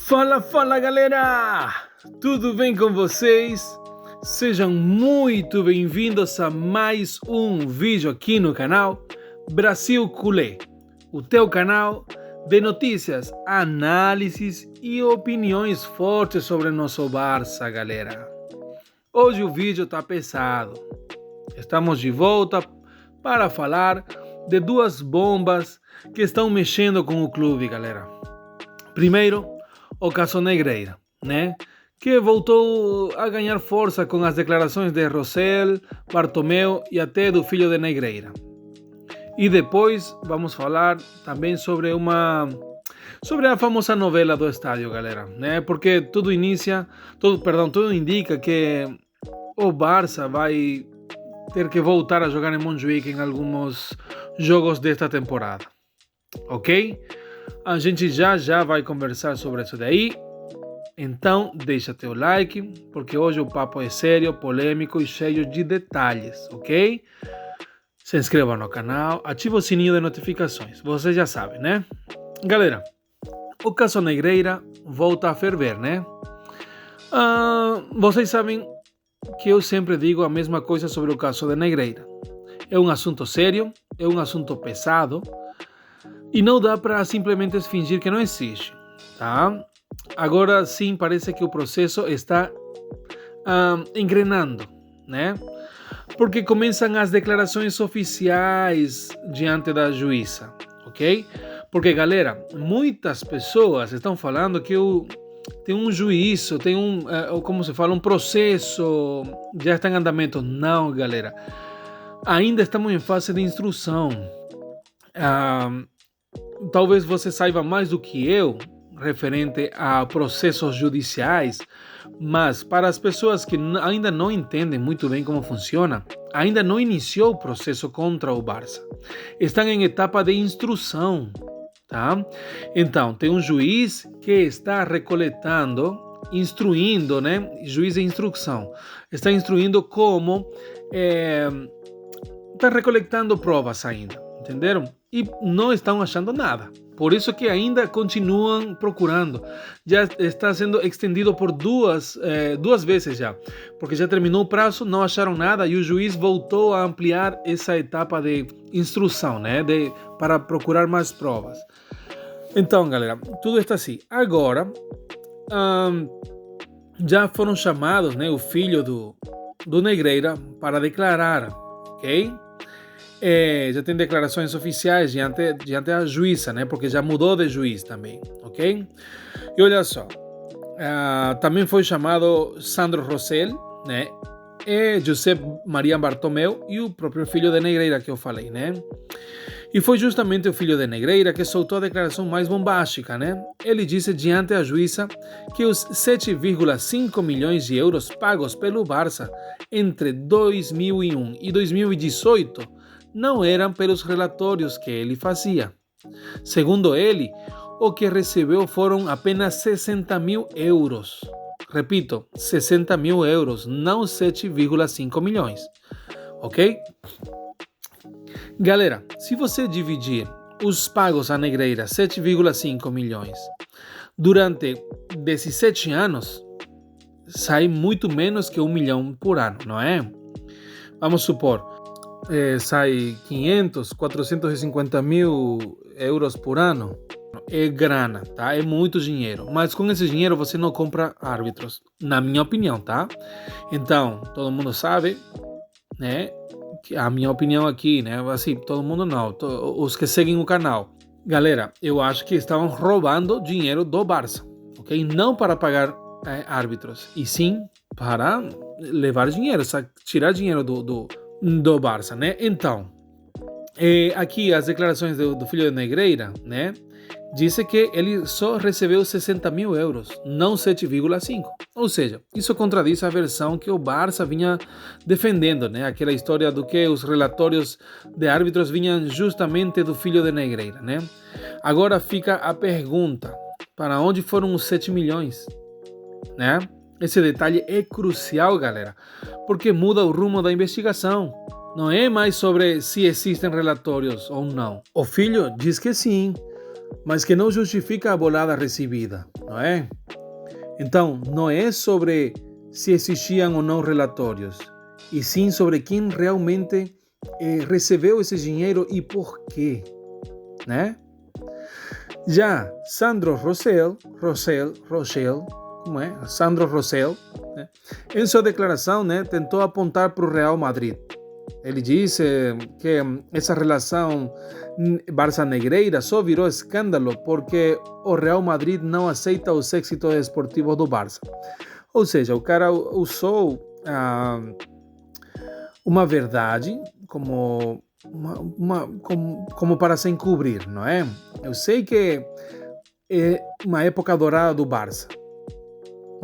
Fala, fala galera! Tudo bem com vocês? Sejam muito bem-vindos a mais um vídeo aqui no canal Brasil Culé, o teu canal de notícias, análises e opiniões fortes sobre nosso Barça, galera. Hoje o vídeo tá pesado. Estamos de volta para falar de duas bombas que estão mexendo com o clube, galera. Primeiro, o caso Negreira, né? Que voltou a ganhar força com as declarações de Rosell, Bartomeu e até do filho de Negreira. E depois vamos falar também sobre a famosa novela do estádio, galera, né? Porque tudo indica que o Barça vai ter que voltar a jogar em Montjuic em alguns jogos desta temporada, ok? A gente já vai conversar sobre isso daí. Então deixa teu like, porque hoje o papo é sério, polêmico e cheio de detalhes, ok? Se inscreva no canal, ativa o sininho de notificações, vocês já sabem, né? Galera, o caso Negreira volta a ferver, né? Vocês sabem que eu sempre digo a mesma coisa sobre o caso de Negreira. É um assunto sério, é um assunto pesado, e não dá para simplesmente fingir que não existe, tá? Agora sim, parece que o processo está engrenando, né? Porque começam as declarações oficiais diante da juíza, ok? Porque, galera, muitas pessoas estão falando que tem um juízo, tem um processo, já está em andamento. Não, galera. Ainda estamos em fase de instrução. Talvez você saiba mais do que eu referente a processos judiciais, mas para as pessoas que ainda não entendem muito bem como funciona, ainda não iniciou o processo contra o Barça. Estão em etapa de instrução, tá? Então, tem um juiz que está instruindo, né? Juiz de instrução. Está instruindo como está recoletando provas ainda, entenderam? E não estão achando nada. Por isso que ainda continuam procurando. Já está sendo estendido por duas vezes já. Porque já terminou o prazo, não acharam nada e o juiz voltou a ampliar essa etapa de instrução, né? Para procurar mais provas. Então, galera, tudo está assim. Agora, já foram chamados, né, o filho do Negreira para declarar, ok? Já tem declarações oficiais diante da juíza, né? Porque já mudou de juiz também, ok? E olha só, também foi chamado Sandro Rosell, né? E José Maria Bartomeu e o próprio filho de Negreira que eu falei, né? E foi justamente o filho de Negreira que soltou a declaração mais bombástica, né? Ele disse diante da juíza que os 7,5 milhões de euros pagos pelo Barça entre 2001 e 2018 não eram pelos relatórios que ele fazia. Segundo ele, o que recebeu foram apenas 60 mil euros. Repito, 60 mil euros, não 7,5 milhões. Ok? Galera, se você dividir os pagos à Negreira, 7,5 milhões, durante 17 anos, sai muito menos que 1 milhão por ano, não é? Vamos supor, sai 500, 450 mil euros por ano. É grana, tá? É muito dinheiro. Mas com esse dinheiro você não compra árbitros, na minha opinião, tá? Então, todo mundo sabe, né? A minha opinião aqui, né? Assim, todo mundo não, os que seguem o canal. Galera, eu acho que estavam roubando dinheiro do Barça, ok? Não para pagar árbitros, e sim para levar dinheiro, tirar dinheiro do Barça, né? Então, aqui as declarações do filho de Negreira, né? Disse que ele só recebeu 60 mil euros, não 7,5. Ou seja, isso contradiz a versão que o Barça vinha defendendo, né? Aquela história do que os relatórios de árbitros vinham justamente do filho de Negreira, né? Agora fica a pergunta, para onde foram os 7 milhões, né? Esse detalhe é crucial, galera, porque muda o rumo da investigação. Não é mais sobre se existem relatórios ou não. O filho diz que sim, mas que não justifica a bolada recebida. não é? Então, não é sobre se existiam ou não relatórios, e sim sobre quem realmente recebeu esse dinheiro e por quê, né? Já Sandro Rosell, Sandro Rosell, né? Em sua declaração, né, tentou apontar para o Real Madrid. Ele disse que essa relação Barça-Negreira só virou escândalo porque o Real Madrid não aceita os êxitos esportivos do Barça. Ou seja, o cara usou uma verdade como para se encobrir, não é? Eu sei que é uma época dourada do Barça,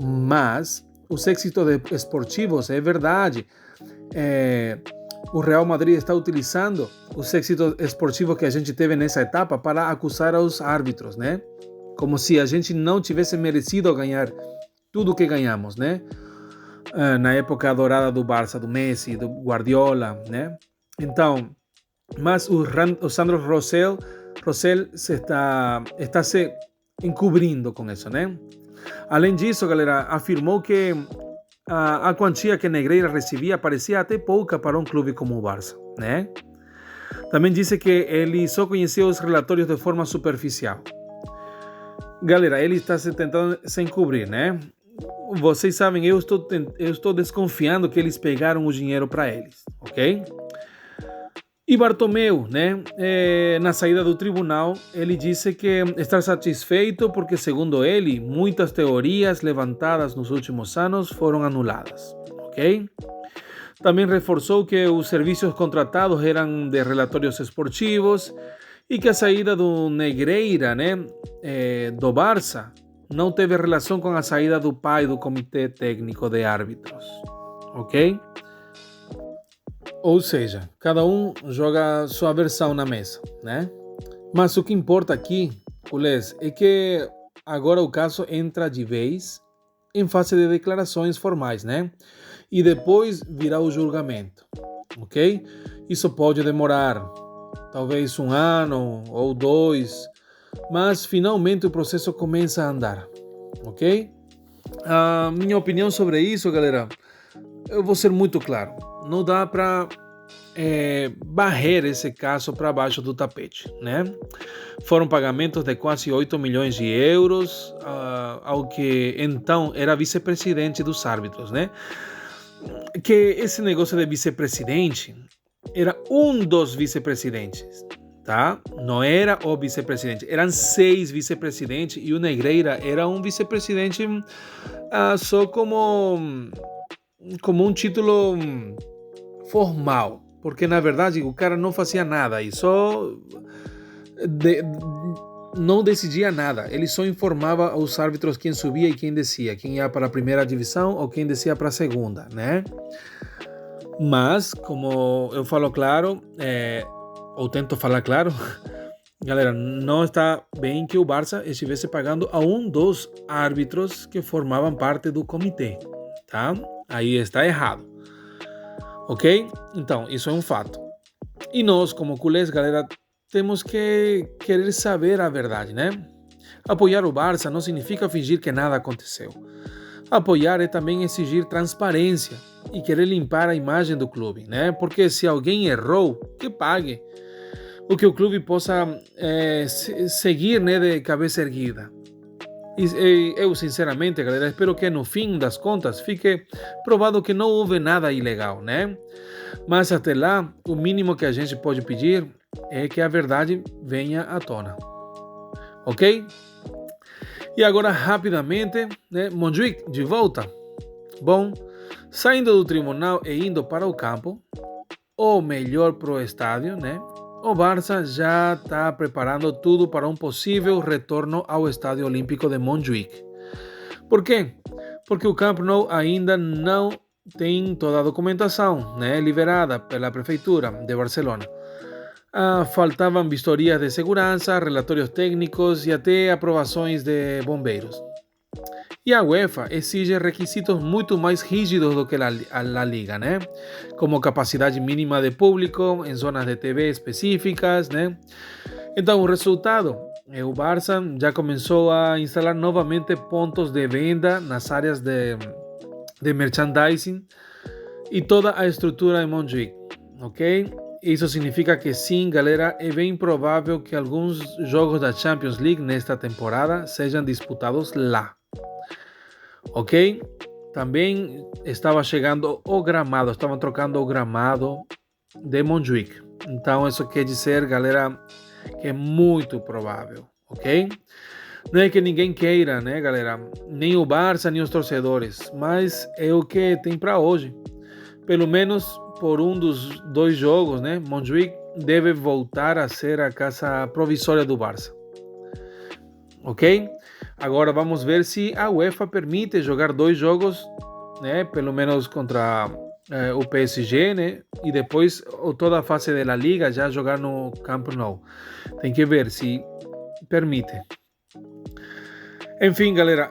mas os êxitos esportivos, é verdade, o Real Madrid está utilizando os êxitos esportivos que a gente teve nessa etapa para acusar os árbitros, né? Como se a gente não tivesse merecido ganhar tudo que ganhamos, né? Na época dourada do Barça, do Messi, do Guardiola, né? Então, mas o Sandro Rosell está se encobrindo com isso, né? Além disso, galera, afirmou que a quantia que Negreira recebia parecia até pouca para um clube como o Barça, né? Também disse que ele só conhecia os relatórios de forma superficial. Galera, ele está tentando se encobrir, né? Vocês sabem, eu estou desconfiando que eles pegaram o dinheiro para eles, ok? E Bartomeu, né, na saída do tribunal, ele disse que está satisfeito porque, segundo ele, muitas teorias levantadas nos últimos anos foram anuladas, ok? Também reforçou que os serviços contratados eram de relatórios esportivos e que a saída do Negreira, né, do Barça, não teve relação com a saída do pai do Comitê Técnico de Árbitros, ok? Ou seja, cada um joga sua versão na mesa, né? Mas o que importa aqui, culés, é que agora o caso entra de vez em fase de declarações formais, né? E depois virá o julgamento, ok? Isso pode demorar talvez 1 ano ou 2, mas finalmente o processo começa a andar, ok? A minha opinião sobre isso, galera, eu vou ser muito claro. Não dá para varrer esse caso para baixo do tapete, né? Foram pagamentos de quase 8 milhões de euros ao que então era vice-presidente dos árbitros, né? Que esse negócio de vice-presidente era um dos vice-presidentes, tá? Não era o vice-presidente, eram 6 vice-presidentes e o Negreira era um vice-presidente só como um título formal, porque na verdade o cara não fazia nada e só não decidia nada, ele só informava aos árbitros quem subia e quem descia, quem ia para a primeira divisão ou quem descia para a segunda, né? Mas, como eu falo claro, ou tento falar claro, galera, não está bem que o Barça estivesse pagando a um dos árbitros que formavam parte do comitê, tá? Aí está errado, ok? Então, isso é um fato. E nós, como culés, galera, temos que querer saber a verdade, né? Apoiar o Barça não significa fingir que nada aconteceu. Apoiar é também exigir transparência e querer limpar a imagem do clube, né? Porque se alguém errou, que pague. O que o clube possa seguir, né, de cabeça erguida. E eu, sinceramente, galera, espero que no fim das contas fique provado que não houve nada ilegal, né? Mas até lá, o mínimo que a gente pode pedir é que a verdade venha à tona. Ok? E agora, rapidamente, né, Montjuic de volta. Bom, saindo do tribunal e indo para o campo, ou melhor, para o estádio, né? O Barça já está preparando tudo para um possível retorno ao Estádio Olímpico de Montjuic. Por quê? Porque o Camp Nou ainda não tem toda a documentação, né, liberada pela Prefeitura de Barcelona. Faltavam vistorias de segurança, relatórios técnicos e até aprovações de bombeiros. E a UEFA exige requisitos muito mais rígidos do que a Liga, né? Como capacidade mínima de público em zonas de TV específicas, né? Então, o resultado O Barça já começou a instalar novamente pontos de venda nas áreas de merchandising e toda a estrutura em Montjuic, ok? Isso significa que sim, galera, é bem provável que alguns jogos da Champions League nesta temporada sejam disputados lá, ok? Também estava chegando o gramado, estavam trocando o gramado de Montjuic. Então isso quer dizer, galera, que é muito provável, ok? Não é que ninguém queira, né, galera? Nem o Barça, nem os torcedores, mas é o que tem para hoje. Pelo menos por um dos dois jogos, né? Montjuic deve voltar a ser a casa provisória do Barça, ok? Agora vamos ver se a UEFA permite jogar dois jogos, né? Pelo menos contra o PSG, né? E depois toda a fase da Liga já jogar no Camp Nou. Tem que ver se permite. Enfim, galera,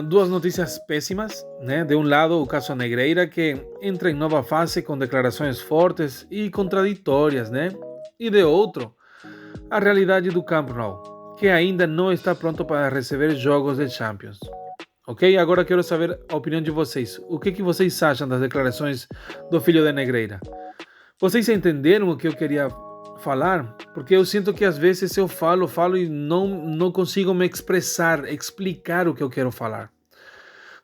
duas notícias péssimas, né? De um lado, o caso Negreira, que entra em nova fase com declarações fortes e contraditórias, né? E de outro, a realidade do Camp Nou, que ainda não está pronto para receber jogos de Champions. Ok? Agora quero saber a opinião de vocês. O que vocês acham das declarações do filho de Negreira? Vocês entenderam o que eu queria falar? Porque eu sinto que às vezes eu falo e não consigo me explicar o que eu quero falar,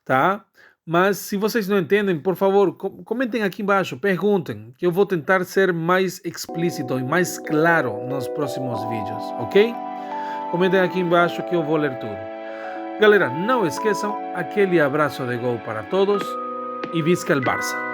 tá? Mas se vocês não entendem, por favor, comentem aqui embaixo, perguntem, que eu vou tentar ser mais explícito e mais claro nos próximos vídeos, ok? Comentem aqui embaixo que eu vou ler tudo. Galera, não esqueçam, aquele abraço de gol para todos e visca el Barça!